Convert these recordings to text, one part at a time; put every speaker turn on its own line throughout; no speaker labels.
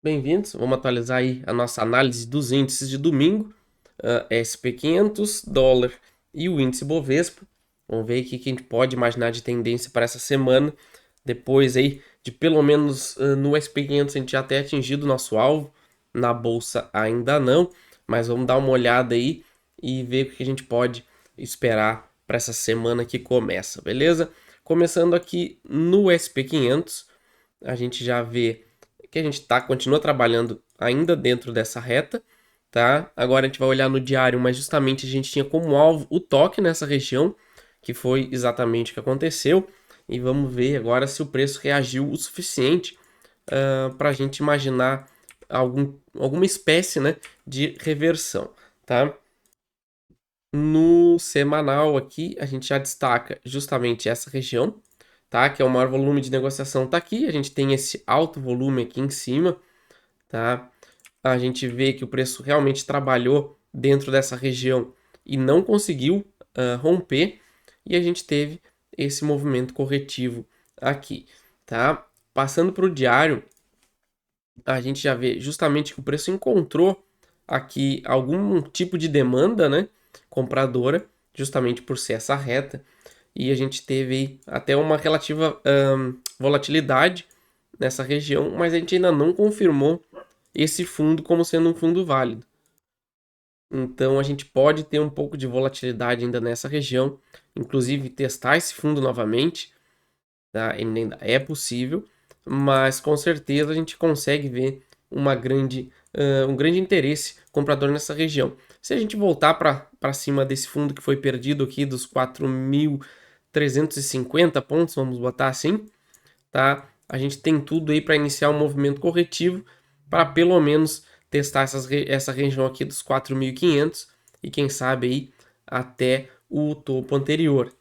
Bem-vindos, vamos atualizar aí a nossa análise dos índices de domingo, SP500, dólar e o índice Bovespa. Vamos ver o que a gente pode imaginar de tendência para essa semana, depois aí de pelo menos no SP500 a gente já ter atingido o nosso alvo, na bolsa ainda não, mas vamos dar uma olhada aí e ver o que a gente pode esperar para essa semana que começa, beleza? Começando aqui no SP500, a gente já vê que a gente continua trabalhando ainda dentro dessa reta, tá? Agora a gente vai olhar no diário, mas justamente a gente tinha como alvo o toque nessa região, que foi exatamente o que aconteceu. E vamos ver agora se o preço reagiu o suficiente para a gente imaginar alguma espécie, né, de reversão, tá? No semanal aqui, a gente já destaca justamente essa região, tá? Que é o maior volume de negociação tá aqui. A gente tem esse alto volume aqui em cima, tá? A gente vê que o preço realmente trabalhou dentro dessa região e não conseguiu romper, e a gente teve esse movimento corretivo aqui, tá? Passando para o diário, a gente já vê justamente que o preço encontrou aqui algum tipo de demanda, né, compradora, justamente por ser essa reta, e a gente teve aí até uma relativa volatilidade nessa região, mas a gente ainda não confirmou esse fundo como sendo um fundo válido. Então a gente pode ter um pouco de volatilidade ainda nessa região, inclusive testar esse fundo novamente, tá? Ele ainda é possível, mas com certeza a gente consegue ver um grande interesse comprador nessa região. Se a gente voltar para cima desse fundo que foi perdido aqui dos 4.350 pontos, vamos botar assim, tá? A gente tem tudo aí para iniciar um movimento corretivo para pelo menos testar essa região aqui dos 4.500 e quem sabe aí até o topo anterior,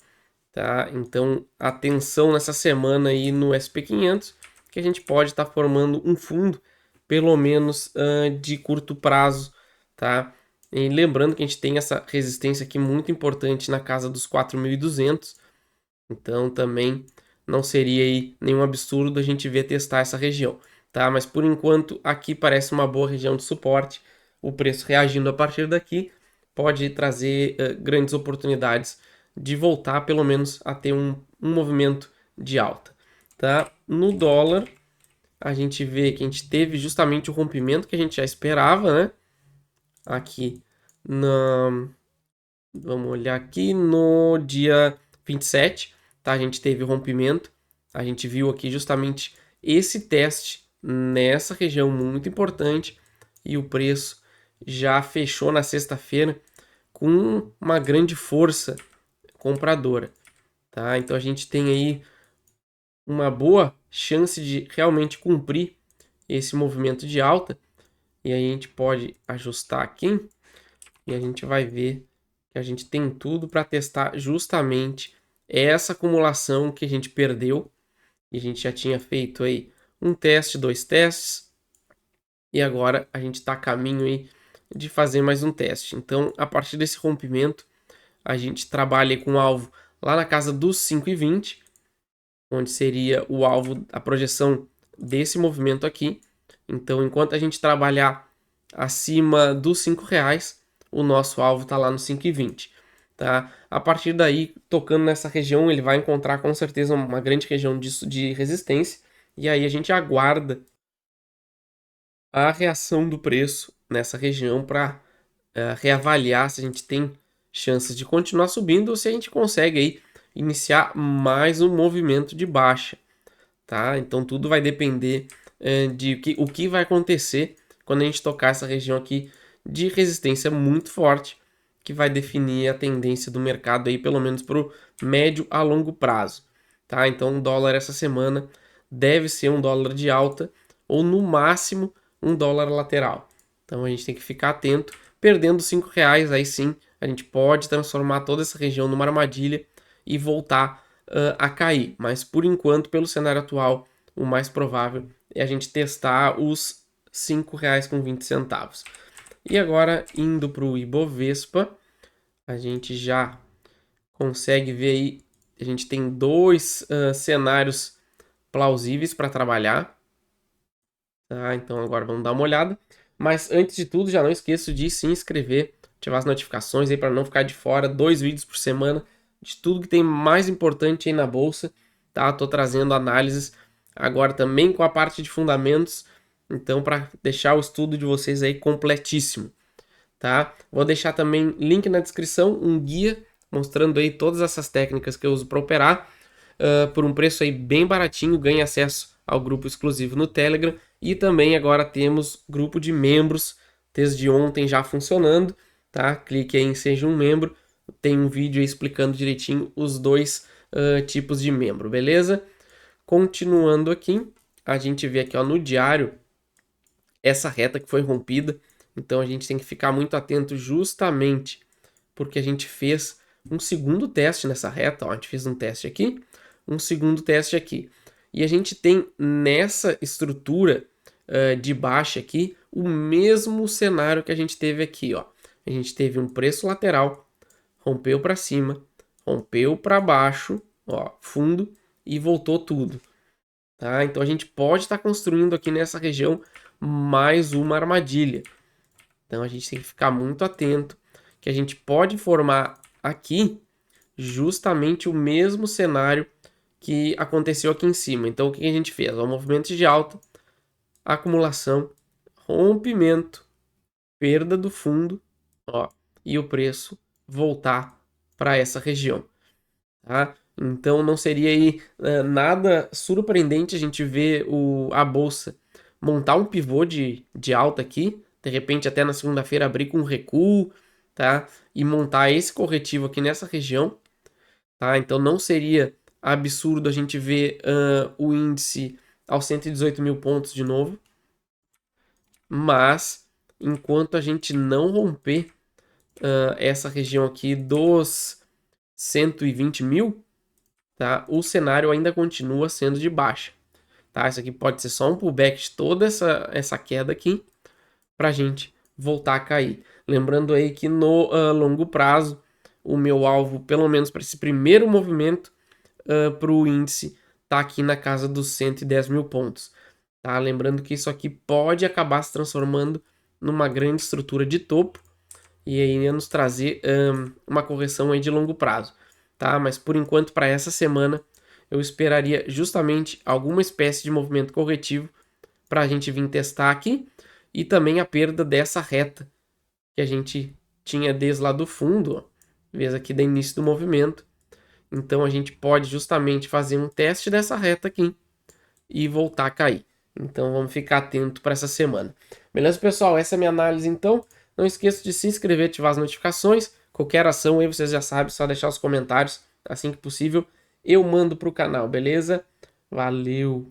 tá? Então, atenção nessa semana aí no SP500, que a gente pode estar formando um fundo, pelo menos de curto prazo, tá? E lembrando que a gente tem essa resistência aqui muito importante na casa dos 4.200, então também não seria aí nenhum absurdo a gente ver testar essa região, tá? Mas por enquanto aqui parece uma boa região de suporte. O preço reagindo a partir daqui pode trazer grandes oportunidades de voltar pelo menos a ter um movimento de alta, tá? No dólar a gente vê que a gente teve justamente o rompimento que a gente já esperava, né? Aqui na Vamos olhar aqui no dia 27, tá? A gente teve o rompimento. A gente viu aqui justamente esse teste nessa região muito importante e o preço já fechou na sexta-feira com uma grande força compradora, tá? Então a gente tem aí uma boa chance de realmente cumprir esse movimento de alta e aí a gente pode ajustar aqui e a gente vai ver que a gente tem tudo para testar justamente essa acumulação que a gente perdeu. E a gente já tinha feito aí um teste, dois testes, e agora a gente está a caminho aí de fazer mais um teste. Então, a partir desse rompimento, a gente trabalha com o alvo lá na casa dos 5,20, onde seria o alvo, a projeção desse movimento aqui. Então, enquanto a gente trabalhar acima dos R$ 5, o nosso alvo está lá no 5,20. Tá? A partir daí, tocando nessa região, ele vai encontrar com certeza uma grande região de resistência. E aí a gente aguarda a reação do preço nessa região para reavaliar se a gente tem chances de continuar subindo ou se a gente consegue aí iniciar mais um movimento de baixa, tá? Então tudo vai depender de o que vai acontecer quando a gente tocar essa região aqui de resistência muito forte, que vai definir a tendência do mercado aí pelo menos para o médio a longo prazo, tá? Então o dólar essa semana deve ser um dólar de alta ou no máximo um dólar lateral. Então a gente tem que ficar atento. Perdendo R$ 5, aí sim a gente pode transformar toda essa região numa armadilha e voltar a cair. Mas por enquanto, pelo cenário atual, o mais provável é a gente testar os R$ 5,20. E agora, indo para o Ibovespa, a gente já consegue ver aí, a gente tem dois cenários plausíveis para trabalhar, tá? Então agora vamos dar uma olhada. Mas antes de tudo, já não esqueça de se inscrever, ativar as notificações aí para não ficar de fora. 2 vídeos por semana de tudo que tem mais importante aí na bolsa, tá? Tô trazendo análises agora também com a parte de fundamentos, então para deixar o estudo de vocês aí completíssimo, tá? Vou deixar também link na descrição, um guia mostrando aí todas essas técnicas que eu uso para operar, por um preço aí bem baratinho, ganha acesso ao grupo exclusivo no Telegram e também agora temos grupo de membros desde ontem já funcionando, tá? Clique aí em Seja um Membro, tem um vídeo aí explicando direitinho os dois tipos de membro, beleza? Continuando aqui, a gente vê aqui ó, no diário essa reta que foi rompida, então a gente tem que ficar muito atento justamente porque a gente fez um segundo teste nessa reta, ó, a gente fez um teste aqui, um segundo teste aqui. E a gente tem nessa estrutura de baixa aqui o mesmo cenário que a gente teve aqui, ó. A gente teve um preço lateral, rompeu para cima, rompeu para baixo, ó, fundo e voltou tudo, tá? Então a gente pode estar construindo aqui nessa região mais uma armadilha. Então a gente tem que ficar muito atento que a gente pode formar aqui justamente o mesmo cenário que aconteceu aqui em cima. Então o que a gente fez? O movimento de alta, acumulação, rompimento, perda do fundo, ó, e o preço voltar para essa região, tá? Então não seria aí nada surpreendente a gente ver a bolsa montar um pivô de alta aqui, de repente até na segunda-feira abrir com um recuo, tá? E montar esse corretivo aqui nessa região, tá? Então não seria absurdo a gente ver o índice aos 118 mil pontos de novo, mas enquanto a gente não romper essa região aqui dos 120 mil, tá? O cenário ainda continua sendo de baixa, tá? Isso aqui pode ser só um pullback de toda essa queda aqui para a gente voltar a cair. Lembrando aí que no longo prazo, o meu alvo, pelo menos para esse primeiro movimento, para o índice, tá aqui na casa dos 110 mil pontos. Tá? Lembrando que isso aqui pode acabar se transformando numa grande estrutura de topo e aí nos trazer uma correção aí de longo prazo. Tá? Mas por enquanto, para essa semana, eu esperaria justamente alguma espécie de movimento corretivo para a gente vir testar aqui e também a perda dessa reta que a gente tinha desde lá do fundo, ó, vez aqui do início do movimento. Então a gente pode justamente fazer um teste dessa reta aqui e voltar a cair. Então vamos ficar atento para essa semana. Beleza, pessoal? Essa é a minha análise então. Não esqueça de se inscrever, ativar as notificações. Qualquer ação aí vocês já sabem, só deixar os comentários assim que possível. Eu mando para o canal, beleza? Valeu!